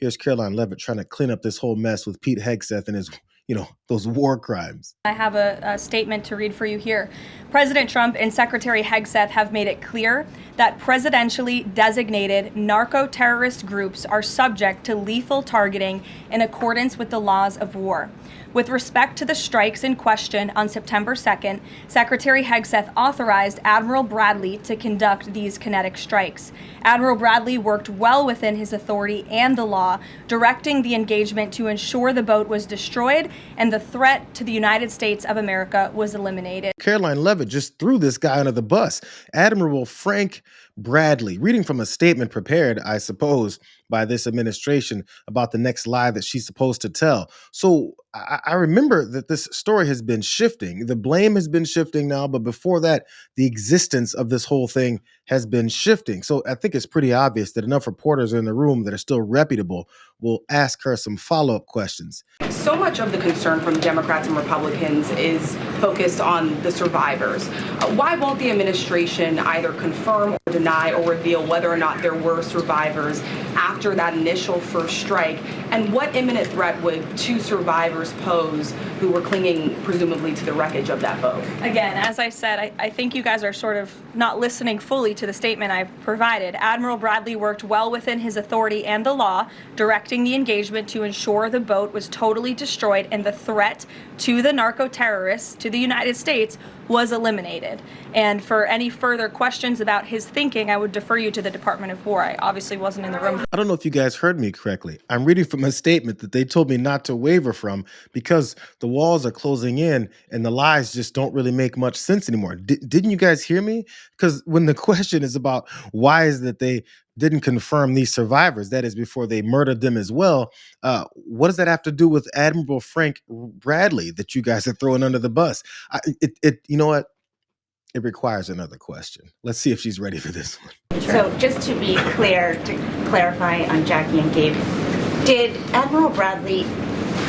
Here's Karoline Leavitt trying to clean up this whole mess with Pete Hegseth and his, those war crimes. I have a statement to read for you here. President Trump and Secretary Hegseth have made it clear that presidentially designated narco-terrorist groups are subject to lethal targeting in accordance with the laws of war. With respect to the strikes in question on September 2nd, Secretary Hegseth authorized Admiral Bradley to conduct these kinetic strikes. Admiral Bradley worked well within his authority and the law, directing the engagement to ensure the boat was destroyed and the threat to the United States of America was eliminated. Karoline Leavitt just threw this guy under the bus. Admiral Frank Bradley, reading from a statement prepared, I suppose, by this administration about the next lie that she's supposed to tell. So I remember that this story has been shifting. The blame has been shifting now, but before that, the existence of this whole thing has been shifting. So I think it's pretty obvious that enough reporters are in the room that are still reputable will ask her some follow-up questions. So much of the concern from Democrats and Republicans is focused on the survivors. Why won't the administration either confirm or deny or reveal whether or not there were survivors after that initial first strike? And what imminent threat would two survivors pose who were clinging presumably to the wreckage of that boat? Again, as I said, I think you guys are sort of not listening fully to the statement I've provided. Admiral Bradley worked well within his authority and the law, directing the engagement to ensure the boat was totally destroyed and the threat to the narco-terrorists, to the United States, was eliminated. And for any further questions about his thinking, I would defer you to the Department of War. I obviously wasn't in the room. I don't know if you guys heard me correctly. I'm reading from a statement that they told me not to waver from because the walls are closing in and the lies just don't really make much sense anymore. Didn't you guys hear me? Because when the question is about why is that they didn't confirm these survivors, that is before they murdered them as well, what does that have to do with Admiral Frank Bradley that you guys are throwing under the bus? You know what? It requires another question. Let's see if she's ready for this one. So just to be clear, to clarify on Jackie and Gabe, did Admiral Bradley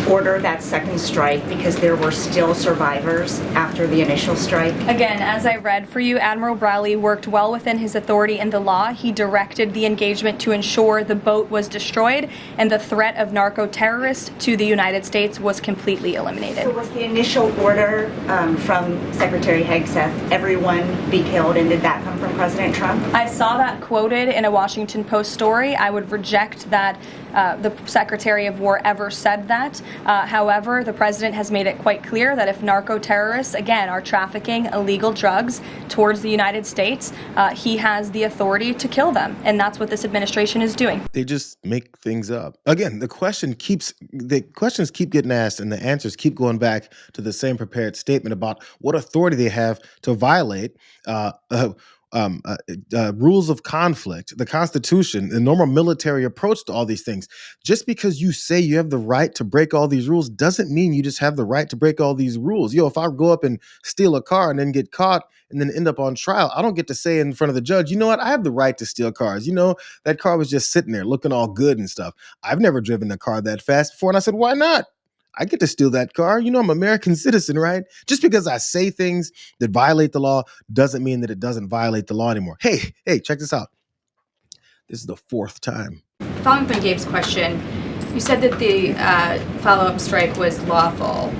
order that second strike because there were still survivors after the initial strike? Again, as I read for you, Admiral Bradley worked well within his authority and the law. He directed the engagement to ensure the boat was destroyed and the threat of narco-terrorists to the United States was completely eliminated. So was the initial order from Secretary Hegseth, everyone be killed, and did that come from President Trump? I saw that quoted in a Washington Post story. I would reject that the Secretary of War ever said that. However, the president has made it quite clear that if narco-terrorists, again, are trafficking illegal drugs towards the United States, he has the authority to kill them. And that's what this administration is doing. They just make things up. Again, the questions keep getting asked and the answers keep going back to the same prepared statement about what authority they have to violate rules of conflict, the Constitution, the normal military approach to all these things. Just because you say you have the right to break all these rules doesn't mean you just have the right to break all these rules. If I go up and steal a car and then get caught and then end up on trial, I don't get to say in front of the judge, you know what, I have the right to steal cars. That car was just sitting there looking all good and stuff. I've never driven a car that fast before. And I said, why not? I get to steal that car. I'm an American citizen, right? Just because I say things that violate the law doesn't mean that it doesn't violate the law anymore. Hey, check this out. This is the fourth time. Following up on Gabe's question, you said that the follow-up strike was lawful.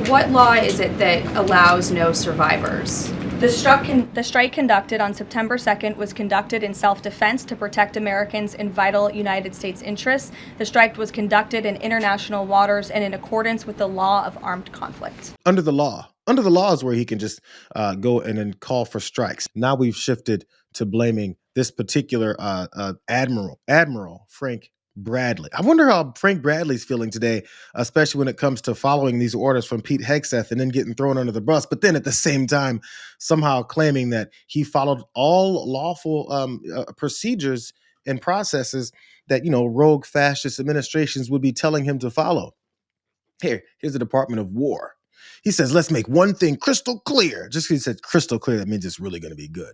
What law is it that allows no survivors? The strike conducted on September 2nd was conducted in self-defense to protect Americans in vital United States interests. The strike was conducted in international waters and in accordance with the law of armed conflict. Under the law is where he can just go and then call for strikes. Now we've shifted to blaming this particular Admiral Frank Bradley. I wonder how Frank Bradley's feeling today, especially when it comes to following these orders from Pete Hegseth and then getting thrown under the bus, but then at the same time, somehow claiming that he followed all lawful procedures and processes that, rogue fascist administrations would be telling him to follow. Here's the Department of War. He says, let's make one thing crystal clear. Just because he said crystal clear, that means it's really going to be good.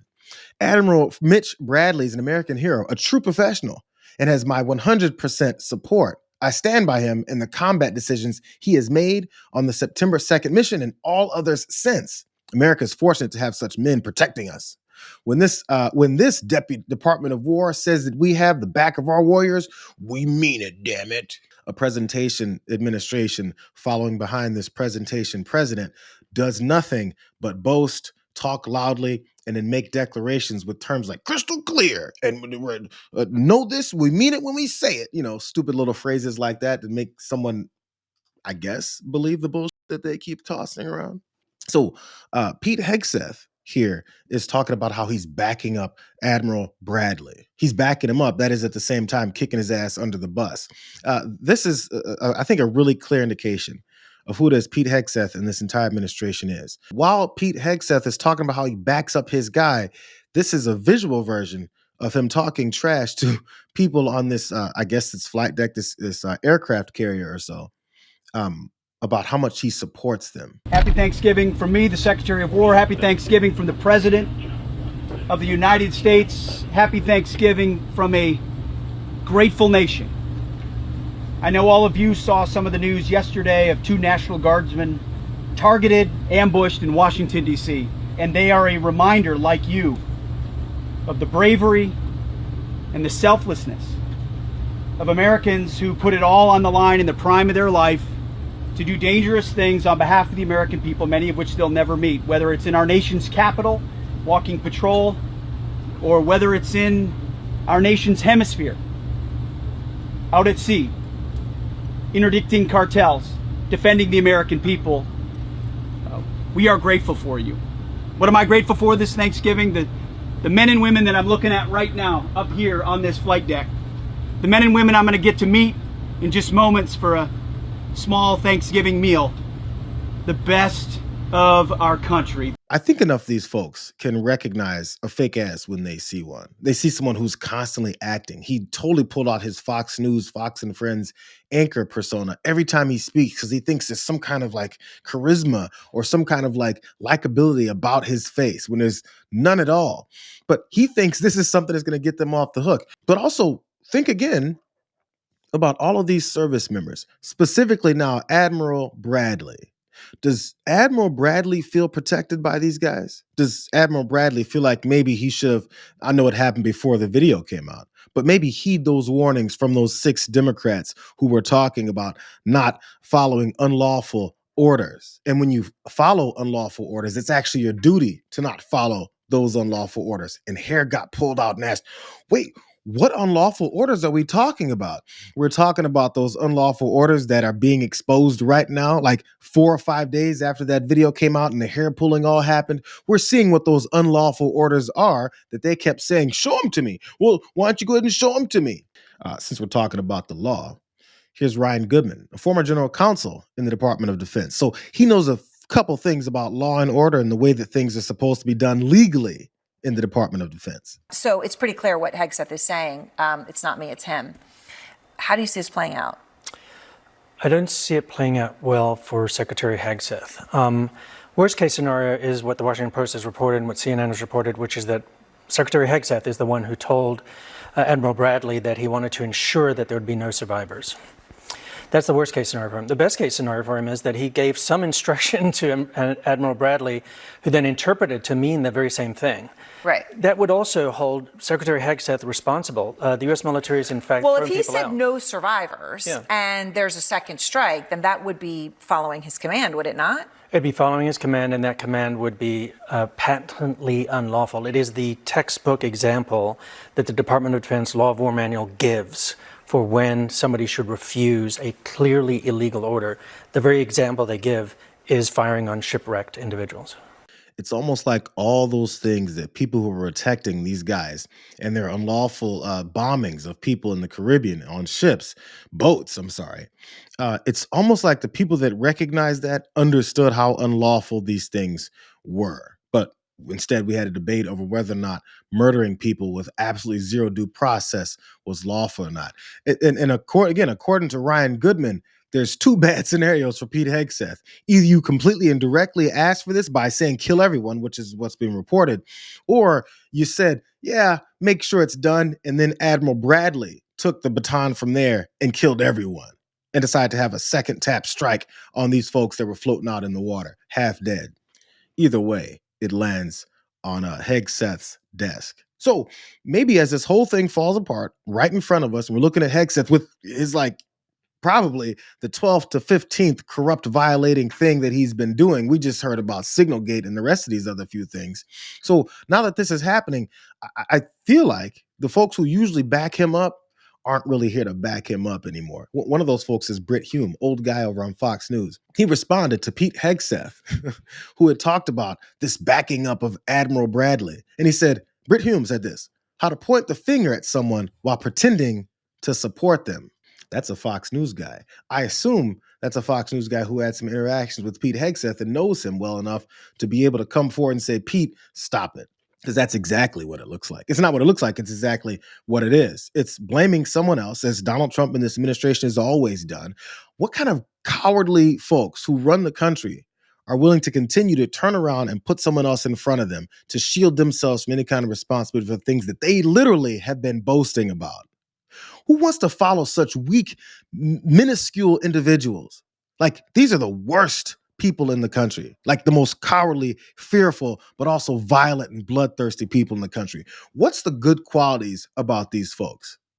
Admiral Mitch Bradley is an American hero, a true professional, and has my 100% support. I stand by him in the combat decisions he has made on the September 2nd mission and all others since. America is fortunate to have such men protecting us. When this Deputy Department of War says that we have the back of our warriors, we mean it, damn it. A presentation administration following behind this presentation president does nothing but boast, talk loudly, and then make declarations with terms like crystal clear and know this, we mean it when we say it. Stupid little phrases like that make someone, I guess, believe the bullshit that they keep tossing around. So Pete Hegseth here is talking about how he's backing up Admiral Bradley. He's backing him up. That is at the same time kicking his ass under the bus. This is, I think, a really clear indication of who this Pete Hegseth and this entire administration is. While Pete Hegseth is talking about how he backs up his guy, this is a visual version of him talking trash to people on this, I guess it's flight deck, this aircraft carrier or so, about how much he supports them. Happy Thanksgiving from me, the Secretary of War. Happy Thanksgiving from the President of the United States. Happy Thanksgiving from a grateful nation. I know all of you saw some of the news yesterday of 2 National Guardsmen targeted, ambushed in Washington, D.C. And they are a reminder, like you, of the bravery and the selflessness of Americans who put it all on the line in the prime of their life to do dangerous things on behalf of the American people, many of which they'll never meet, whether it's in our nation's capital, walking patrol, or whether it's in our nation's hemisphere, out at sea, interdicting cartels, defending the American people. We are grateful for you. What am I grateful for this Thanksgiving? The men and women that I'm looking at right now up here on this flight deck. The men and women I'm going to get to meet in just moments for a small Thanksgiving meal. The best of our country. I think enough of these folks can recognize a fake ass when they see one. They see someone who's constantly acting. He totally pulled out his Fox News, Fox and Friends anchor persona every time he speaks because he thinks there's some kind of like charisma or some kind of like likability about his face when there's none at all. But he thinks this is something that's going to get them off the hook. But also think again about all of these service members, specifically now Admiral Bradley. Does Admiral Bradley feel protected by these guys? Does Admiral Bradley feel like maybe he should have, I know it happened before the video came out, but maybe heed those warnings from those 6 Democrats who were talking about not following unlawful orders. And when you follow unlawful orders, it's actually your duty to not follow those unlawful orders. And hair got pulled out and asked, wait, what unlawful orders are we talking about? We're talking about those unlawful orders that are being exposed right now, like 4 or 5 days after that video came out and the hair pulling all happened. We're seeing what those unlawful orders are that they kept saying, show them to me. Well, why don't you go ahead and show them to me? Since we're talking about the law, here's Ryan Goodman, a former general counsel in the Department of Defense. So he knows a couple things about law and order and the way that things are supposed to be done legally in the Department of Defense. So it's pretty clear what Hegseth is saying. It's not me, it's him. How do you see this playing out? I don't see it playing out well for Secretary Hegseth. Worst case scenario is what the Washington Post has reported and what CNN has reported, which is that Secretary Hegseth is the one who told Admiral Bradley that he wanted to ensure that there would be no survivors. That's the worst case scenario for him. The best case scenario for him is that he gave some instruction to Admiral Bradley, who then interpreted to mean the very same thing. Right. That would also hold Secretary Hegseth responsible. The U.S. military is, in fact, well, throwing if he people said out. no survivors and there's a second strike, then that would be following his command, would it not? It'd be following his command, and that command would be patently unlawful. It is the textbook example that the Department of Defense Law of War Manual gives for when somebody should refuse a clearly illegal order. The very example they give is firing on shipwrecked individuals. It's almost like all those things that people who were protecting these guys and their unlawful bombings of people in the Caribbean on ships, boats, I'm sorry. It's almost like the people that recognized that understood how unlawful these things were. But instead, we had a debate over whether or not murdering people with absolutely zero due process was lawful or not. And according to Ryan Goodman, there's 2 bad scenarios for Pete Hegseth. Either you completely and directly asked for this by saying kill everyone, which is what's being reported, or you said, yeah, make sure it's done, and then Admiral Bradley took the baton from there and killed everyone and decided to have a second tap strike on these folks that were floating out in the water, half dead. Either way, it lands on Hegseth's desk. So maybe as this whole thing falls apart right in front of us, and we're looking at Hegseth with his probably the 12th to 15th corrupt violating thing that he's been doing. We just heard about Signalgate and the rest of these other few things. So now that this is happening, I feel like the folks who usually back him up aren't really here to back him up anymore. One of those folks is Britt Hume, old guy over on Fox News. He responded to Pete Hegseth, who had talked about this backing up of Admiral Bradley. And he said, Britt Hume said this, how to point the finger at someone while pretending to support them. That's a Fox News guy. I assume that's a Fox News guy who had some interactions with Pete Hegseth and knows him well enough to be able to come forward and say, Pete, stop it. Because that's exactly what it looks like. It's not what it looks like. It's exactly what it is. It's blaming someone else, as Donald Trump and this administration has always done. What kind of cowardly folks who run the country are willing to continue to turn around and put someone else in front of them to shield themselves from any kind of responsibility for things that they literally have been boasting about? Who wants to follow such weak, minuscule individuals? These are the worst people in the country, the most cowardly, fearful, but also violent and bloodthirsty people in the country. What's the good qualities about these folks?